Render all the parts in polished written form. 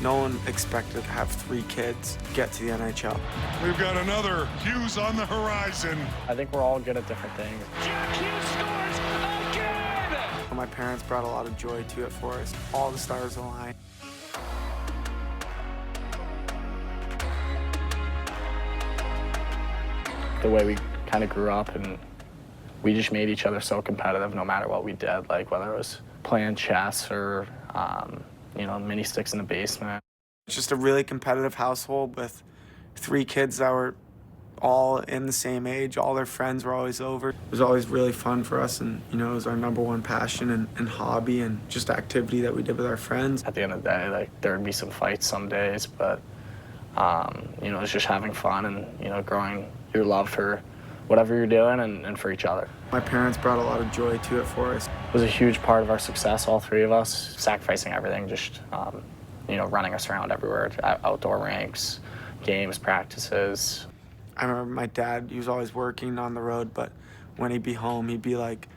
No one expected to have 3 kids get to the NHL. We've got another Hughes on the horizon. I think we're all good at different things. Jack Hughes scores again! My parents brought a lot of joy to it for us. All the stars aligned. The way we kind of grew up, and we just made each other so competitive no matter what we did, like whether it was playing chess or mini sticks in the basement. It's just a really competitive household with 3 kids that were all in the same age. All their friends were always over. It was always really fun for us, and it was our number one passion and hobby and just activity that we did with our friends. At the end of the day, like there would be some fights some days, but it was just having fun and growing your love for whatever you're doing and for each other. My parents brought a lot of joy to it for us. It was a huge part of our success, all 3 of us, sacrificing everything, just running us around everywhere, outdoor rinks, games, practices. I remember my dad, he was always working on the road, but when he'd be home, he'd be like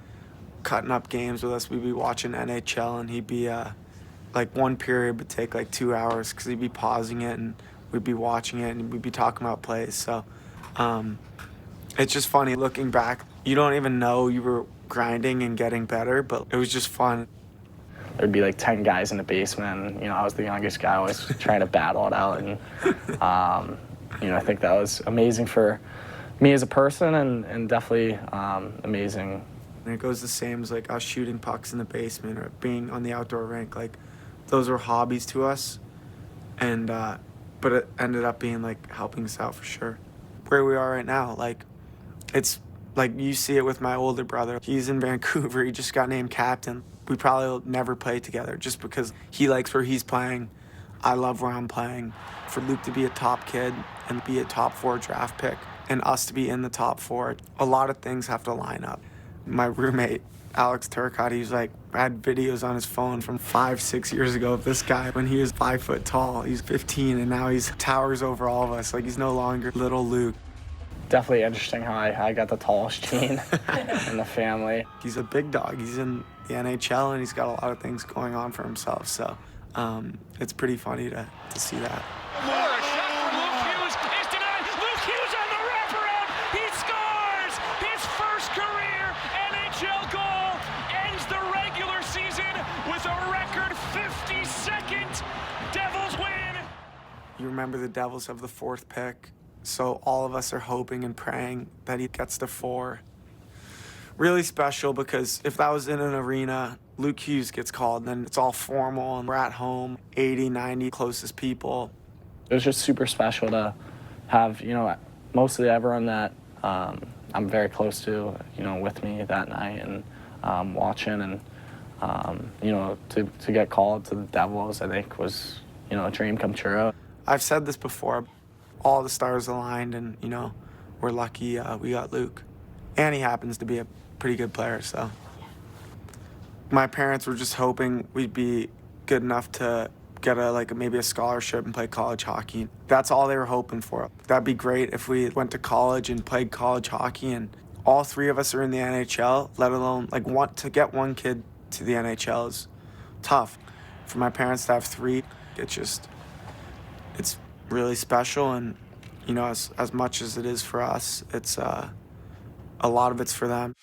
cutting up games with us. We'd be watching NHL, and he'd be like one period would take like 2 hours because he'd be pausing it and we'd be watching it and we'd be talking about plays. So it's just funny looking back. You don't even know you were grinding and getting better, but it was just fun. There'd be like 10 guys in the basement, and I was the youngest guy, always trying to battle it out, and I think that was amazing for me as a person, and definitely amazing. And it goes the same as like us shooting pucks in the basement or being on the outdoor rink. Like those were hobbies to us, and but it ended up being like helping us out for sure. Where we are right now, like it's like you see it with my older brother. He's in Vancouver. He just got named captain. We probably will never play together just because he likes where he's playing. I love where I'm playing. For Luke to be a top kid and be a top 4 draft pick and us to be in the top 4, a lot of things have to line up. My roommate, Alex Turcotte, he's like, had videos on his phone from 5-6 years ago of this guy when he was 5 foot tall. He's 15 and now he's towers over all of us. Like he's no longer little Luke. Definitely interesting how I got the tallest gene in the family. He's a big dog. He's in the NHL and he's got a lot of things going on for himself. So it's pretty funny to see that. More a shot from Luke Hughes is denied. Luke Hughes on the wraparound. He scores his first career NHL goal. Ends the regular season with a record 52nd Devils win. You remember the Devils have the 4th pick. So all of us are hoping and praying that he gets to 4. Really special because if that was in an arena, Luke Hughes gets called, and then it's all formal and we're at home, 80, 90 closest people. It was just super special to have, mostly everyone that I'm very close to, with me that night and watching, and, to get called to the Devils, I think was, a dream come true. I've said this before. All the stars aligned, and we're lucky we got Luke, and he happens to be a pretty good player. So my parents were just hoping we'd be good enough to get maybe a scholarship and play college hockey. That's all they were hoping for. That'd be great if we went to college and played college hockey, and all 3 of us are in the NHL. Let alone want to get 1 kid to the NHL is tough. For my parents to have 3, it's really special, and as much as it is for us, it's a lot of it's for them.